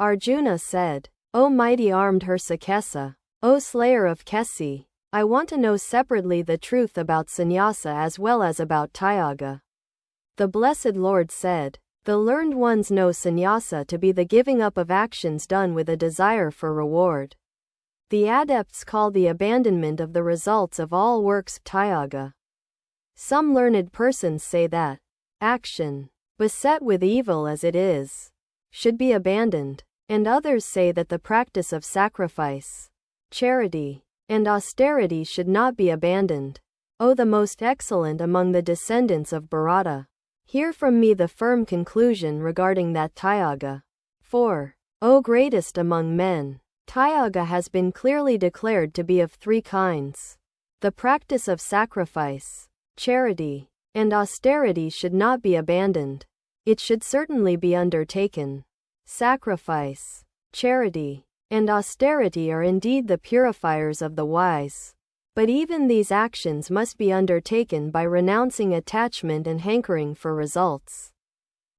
Arjuna said, O mighty armed Hrsakesa, O slayer of Kesi, I want to know separately the truth about sannyasa as well as about tyaga. The Blessed Lord said, the learned ones know sannyasa to be the giving up of actions done with a desire for reward. The adepts call the abandonment of the results of all works tyaga. Some learned persons say that action, beset with evil as it is, should be abandoned, and others say that the practice of sacrifice, charity, and austerity should not be abandoned. O the most excellent among the descendants of Bharata, hear from me the firm conclusion regarding that tyaga. For, O greatest among men, tyaga has been clearly declared to be of three kinds. The practice of sacrifice, charity, and austerity should not be abandoned. It should certainly be undertaken. Sacrifice, charity, and austerity are indeed the purifiers of the wise. But even these actions must be undertaken by renouncing attachment and hankering for results.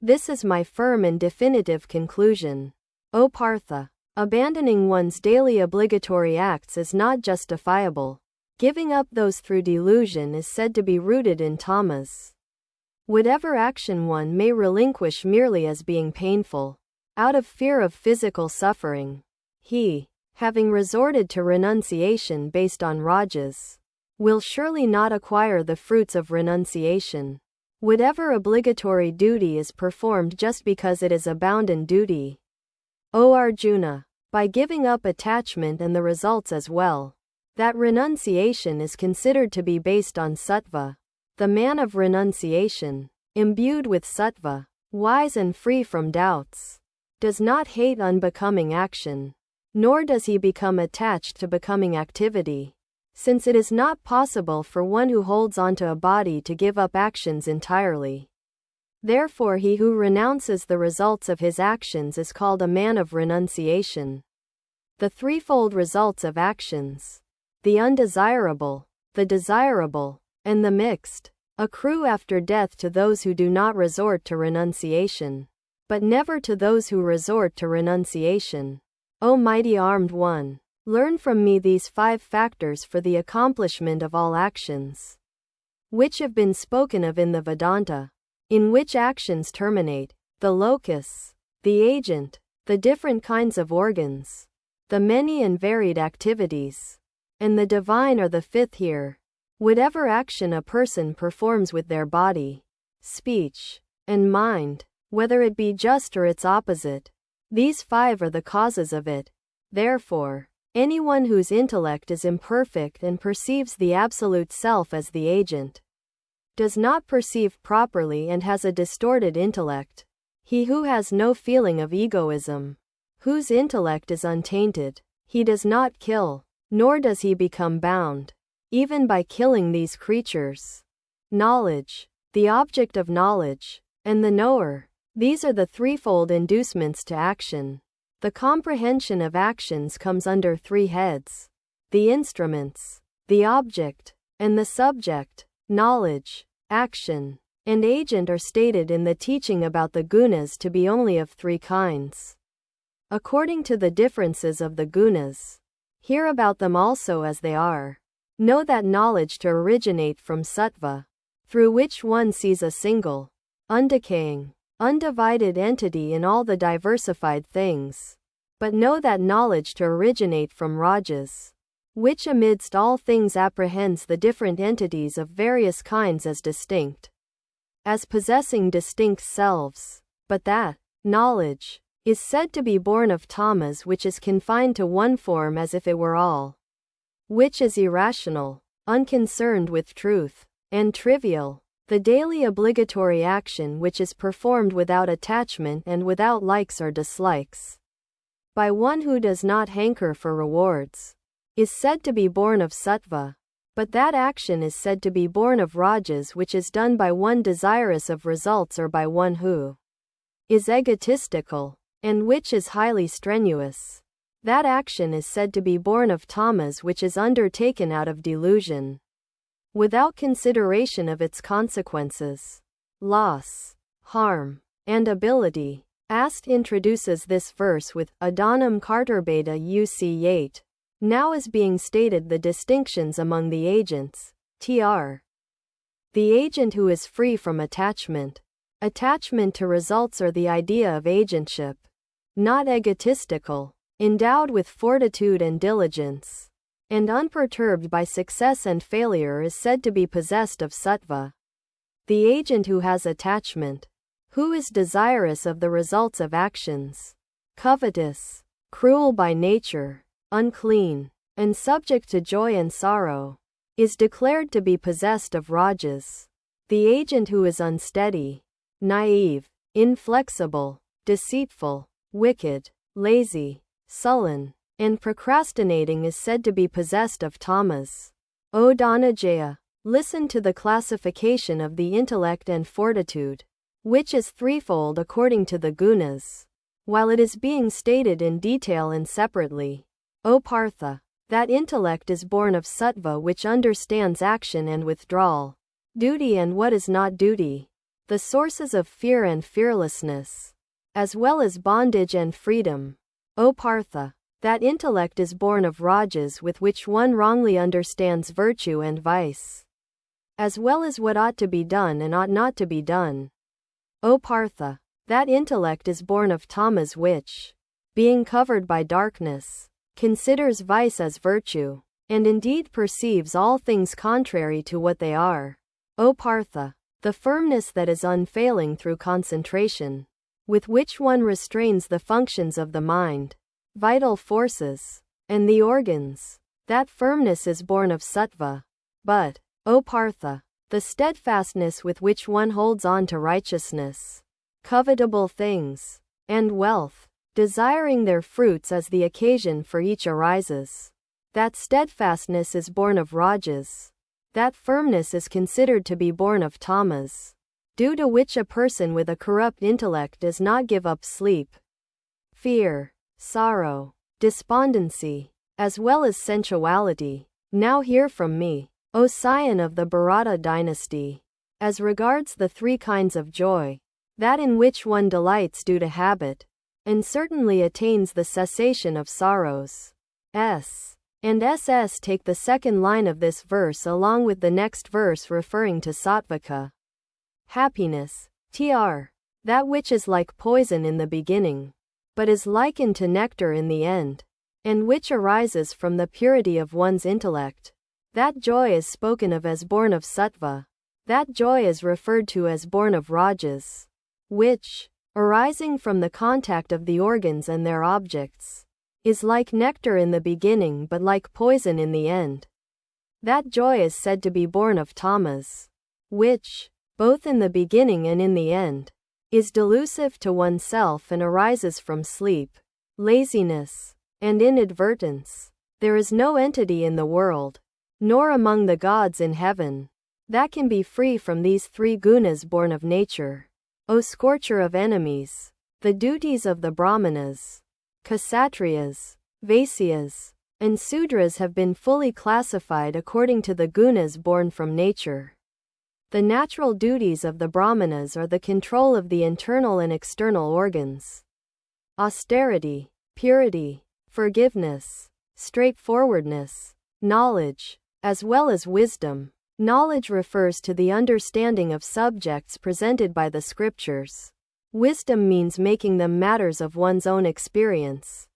This is my firm and definitive conclusion. O Partha, abandoning one's daily obligatory acts is not justifiable. Giving up those through delusion is said to be rooted in tamas. Whatever action one may relinquish merely as being painful, out of fear of physical suffering, he, having resorted to renunciation based on rajas, will surely not acquire the fruits of renunciation. Whatever obligatory duty is performed just because it is a bounden duty. O Arjuna, by giving up attachment and the results as well, that renunciation is considered to be based on sattva. The man of renunciation, imbued with sattva, wise and free from doubts, does not hate unbecoming action, nor does he become attached to becoming activity, since it is not possible for one who holds onto a body to give up actions entirely. Therefore he who renounces the results of his actions is called a man of renunciation. The threefold results of actions, the undesirable, the desirable, and the mixed, accrue after death to those who do not resort to renunciation, but never to those who resort to renunciation. O mighty armed one, learn from me these 5 factors for the accomplishment of all actions, which have been spoken of in the Vedanta, in which actions terminate, the locus, the agent, the different kinds of organs, the many and varied activities, and the divine are the 5th here. Whatever action a person performs with their body, speech, and mind, whether it be just or its opposite, these 5 are the causes of it. Therefore, anyone whose intellect is imperfect and perceives the absolute self as the agent, does not perceive properly and has a distorted intellect. He who has no feeling of egoism, whose intellect is untainted, he does not kill, nor does he become bound, even by killing these creatures. Knowledge, the object of knowledge, and the knower, these are the threefold inducements to action. The comprehension of actions comes under 3 heads. The instruments, the object, and the subject, knowledge, action, and agent are stated in the teaching about the gunas to be only of 3 kinds. According to the differences of the gunas, hear about them also as they are. Know that knowledge to originate from sattva, through which one sees a single, undecaying, undivided entity in all the diversified things. But know that knowledge to originate from rajas, which amidst all things apprehends the different entities of various kinds as distinct, as possessing distinct selves. But that knowledge is said to be born of tamas, which is confined to one form as if it were all, which is irrational, unconcerned with truth, and trivial. The daily obligatory action which is performed without attachment and without likes or dislikes, by one who does not hanker for rewards, is said to be born of sattva. But that action is said to be born of rajas which is done by one desirous of results or by one who is egotistical, and which is highly strenuous. That action is said to be born of tamas which is undertaken out of delusion, without consideration of its consequences, loss, harm, and ability. Ast introduces this verse with Adhanam Karturbeda UC8. Now is being stated the distinctions among the agents. Tr. The agent who is free from attachment. Attachment to results or the idea of agentship. Not egotistical. Endowed with fortitude and diligence. And unperturbed by success and failure is said to be possessed of sattva. The agent who has attachment. Who is desirous of the results of actions. Covetous. Cruel by nature. Unclean. And subject to joy and sorrow. Is declared to be possessed of rajas. The agent who is unsteady. Naive. Inflexible. Deceitful. Wicked. Lazy. Sullen. And procrastinating is said to be possessed of tamas. O Dhanajaya, listen to the classification of the intellect and fortitude, which is threefold according to the gunas, while it is being stated in detail and separately. O Partha, that intellect is born of sattva which understands action and withdrawal, duty and what is not duty, the sources of fear and fearlessness, as well as bondage and freedom. O Partha, that intellect is born of rajas with which one wrongly understands virtue and vice, as well as what ought to be done and ought not to be done. O Partha, that intellect is born of tamas which, being covered by darkness, considers vice as virtue, and indeed perceives all things contrary to what they are. O Partha, the firmness that is unfailing through concentration, with which one restrains the functions of the mind, vital forces, and the organs, that firmness is born of sattva. But, O Partha, the steadfastness with which one holds on to righteousness, covetable things, and wealth, desiring their fruits as the occasion for each arises, that steadfastness is born of rajas. That firmness is considered to be born of tamas, due to which a person with a corrupt intellect does not give up sleep, fear, sorrow, despondency, as well as sensuality. Now hear from me, O scion of the Bharata dynasty, as regards the three kinds of joy, that in which one delights due to habit, and certainly attains the cessation of sorrows. S. and SS take the second line of this verse along with the next verse referring to sattvika. Happiness, tr. That which is like poison in the beginning, but is likened to nectar in the end, and which arises from the purity of one's intellect. That joy is spoken of as born of sattva. That joy is referred to as born of rajas, which, arising from the contact of the organs and their objects, is like nectar in the beginning but like poison in the end. That joy is said to be born of tamas, which, both in the beginning and in the end, is delusive to oneself and arises from sleep, laziness, and inadvertence. There is no entity in the world, nor among the gods in heaven, that can be free from these three gunas born of nature. O scorcher of enemies, the duties of the Brahmanas, Kshatriyas, Vaisyas, and Sudras have been fully classified according to the gunas born from nature. The natural duties of the Brahmanas are the control of the internal and external organs, austerity, purity, forgiveness, straightforwardness, knowledge, as well as wisdom. Knowledge refers to the understanding of subjects presented by the scriptures. Wisdom means making them matters of one's own experience.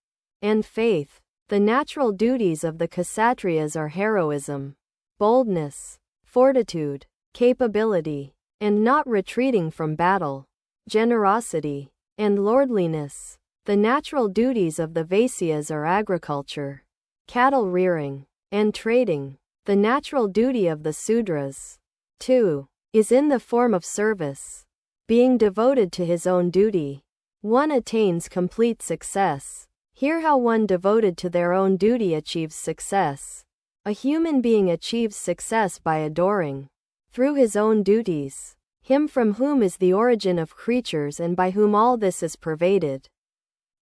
And faith. The natural duties of the Kshatriyas are heroism, boldness, fortitude, capability, and not retreating from battle, generosity, and lordliness. The natural duties of the Vaisyas are agriculture, cattle rearing, and trading. The natural duty of the Sudras, too, is in the form of service. Being devoted to his own duty, one attains complete success. Hear how one devoted to their own duty achieves success. A human being achieves success by adoring, through his own duties, him from whom is the origin of creatures and by whom all this is pervaded.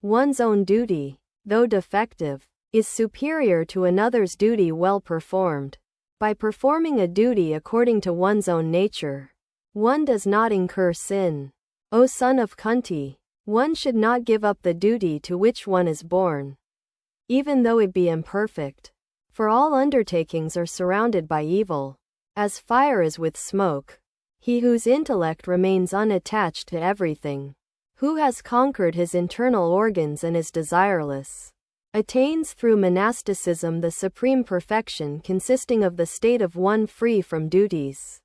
One's own duty, though defective, is superior to another's duty well performed. By performing a duty according to one's own nature, one does not incur sin. O son of Kunti, One should not give up the duty to which one is born, even though it be imperfect. For all undertakings are surrounded by evil, as fire is with smoke. He whose intellect remains unattached to everything, who has conquered his internal organs and is desireless, attains through monasticism the supreme perfection consisting of the state of one free from duties.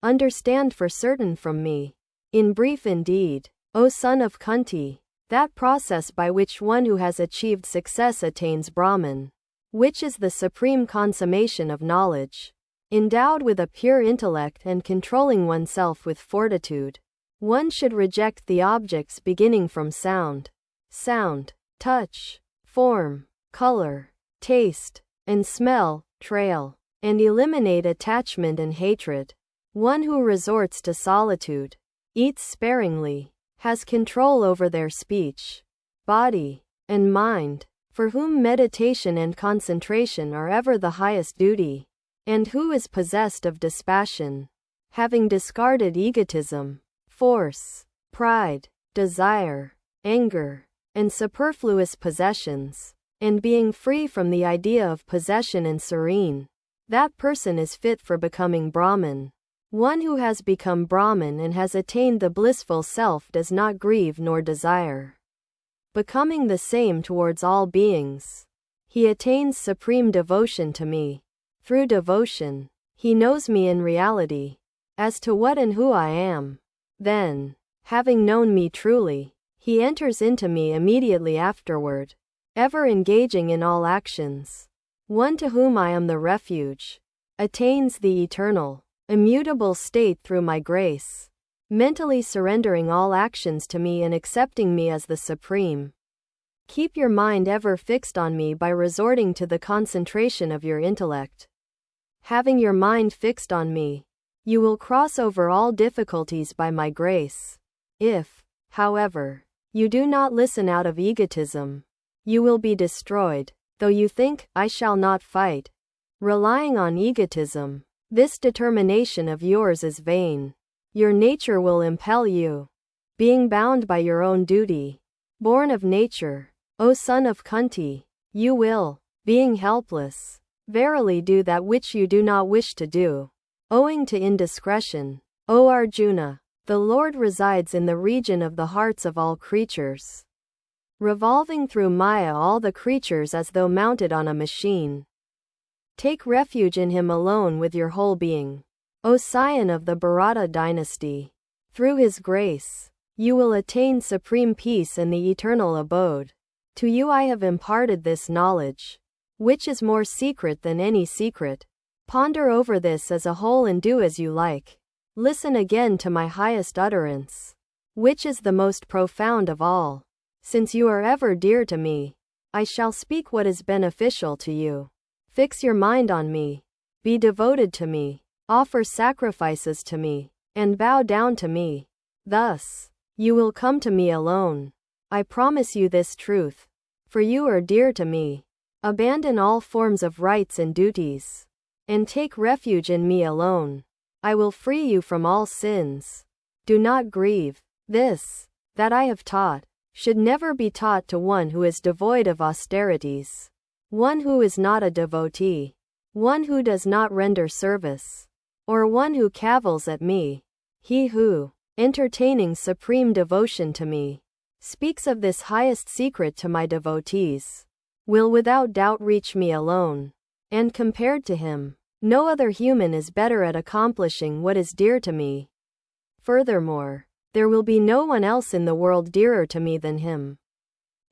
Understand for certain from me, in brief indeed, O son of Kunti, that process by which one who has achieved success attains Brahman, which is the supreme consummation of knowledge. Endowed with a pure intellect and controlling oneself with fortitude, one should reject the objects beginning from sound, touch, form, color, taste, and smell, trail, and eliminate attachment and hatred. One who resorts to solitude, eats sparingly, has control over their speech, body, and mind, for whom meditation and concentration are ever the highest duty, and who is possessed of dispassion, having discarded egotism, force, pride, desire, anger, and superfluous possessions, and being free from the idea of possession and serene, that person is fit for becoming Brahman. One who has become Brahman and has attained the blissful self does not grieve nor desire, becoming the same towards all beings. He attains supreme devotion to me. Through devotion, he knows me in reality, as to what and who I am. Then, having known me truly, he enters into me immediately afterward, ever engaging in all actions. One to whom I am the refuge, attains the eternal, immutable state through my grace, mentally surrendering all actions to me and accepting me as the supreme. Keep your mind ever fixed on me by resorting to the concentration of your intellect. Having your mind fixed on me, you will cross over all difficulties by my grace. If, however, you do not listen out of egotism, you will be destroyed, though you think, I shall not fight. Relying on egotism, this determination of yours is vain. Your nature will impel you. Being bound by your own duty, born of nature, O son of Kunti, you will, being helpless, verily do that which you do not wish to do, owing to indiscretion. O Arjuna, the Lord resides in the region of the hearts of all creatures, revolving through Maya all the creatures as though mounted on a machine. Take refuge in him alone with your whole being. O scion of the Bharata dynasty, through his grace, you will attain supreme peace and the eternal abode. To you I have imparted this knowledge, which is more secret than any secret. Ponder over this as a whole and do as you like. Listen again to my highest utterance, which is the most profound of all. Since you are ever dear to me, I shall speak what is beneficial to you. Fix your mind on me, be devoted to me, offer sacrifices to me, and bow down to me. Thus, you will come to me alone. I promise you this truth, for you are dear to me. Abandon all forms of rights and duties, and take refuge in me alone. I will free you from all sins. Do not grieve. This, that I have taught, should never be taught to one who is devoid of austerities, one who is not a devotee, one who does not render service, or one who cavils at me. He who, entertaining supreme devotion to me, speaks of this highest secret to my devotees, will without doubt reach me alone. And compared to him, no other human is better at accomplishing what is dear to me. Furthermore, there will be no one else in the world dearer to me than him.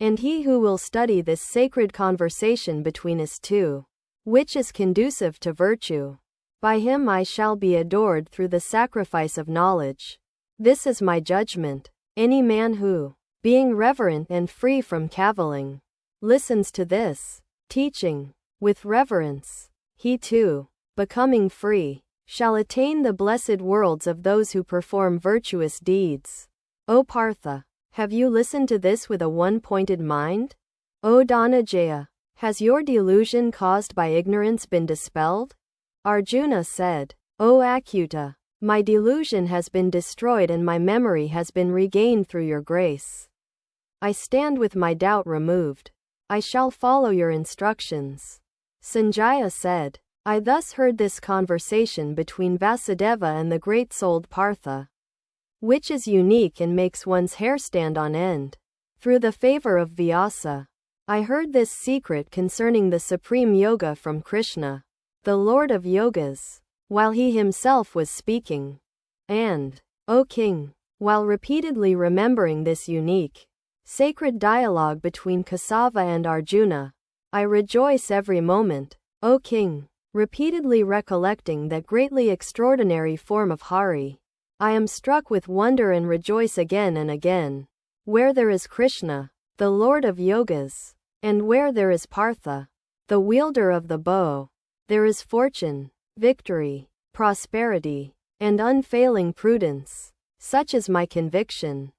And he who will study this sacred conversation between us two, which is conducive to virtue, by him I shall be adored through the sacrifice of knowledge. This is my judgment. Any man who, being reverent and free from cavilling, listens to this teaching with reverence, he too, becoming free, shall attain the blessed worlds of those who perform virtuous deeds. O Partha, have you listened to this with a one-pointed mind? O Dhananjaya, has your delusion caused by ignorance been dispelled? Arjuna said, O Achyuta, my delusion has been destroyed and my memory has been regained through your grace. I stand with my doubt removed. I shall follow your instructions. Sanjaya said. I thus heard this conversation between Vasudeva and the great-souled Partha, which is unique and makes one's hair stand on end. Through the favor of Vyasa, I heard this secret concerning the supreme yoga from Krishna, the Lord of Yogas, while he himself was speaking. And, O King, while repeatedly remembering this unique, sacred dialogue between Kesava and Arjuna, I rejoice every moment, O King. Repeatedly recollecting that greatly extraordinary form of Hari, I am struck with wonder and rejoice again and again. Where there is Krishna, the Lord of Yogas, and where there is Partha, the wielder of the bow, there is fortune, victory, prosperity, and unfailing prudence. Such is my conviction.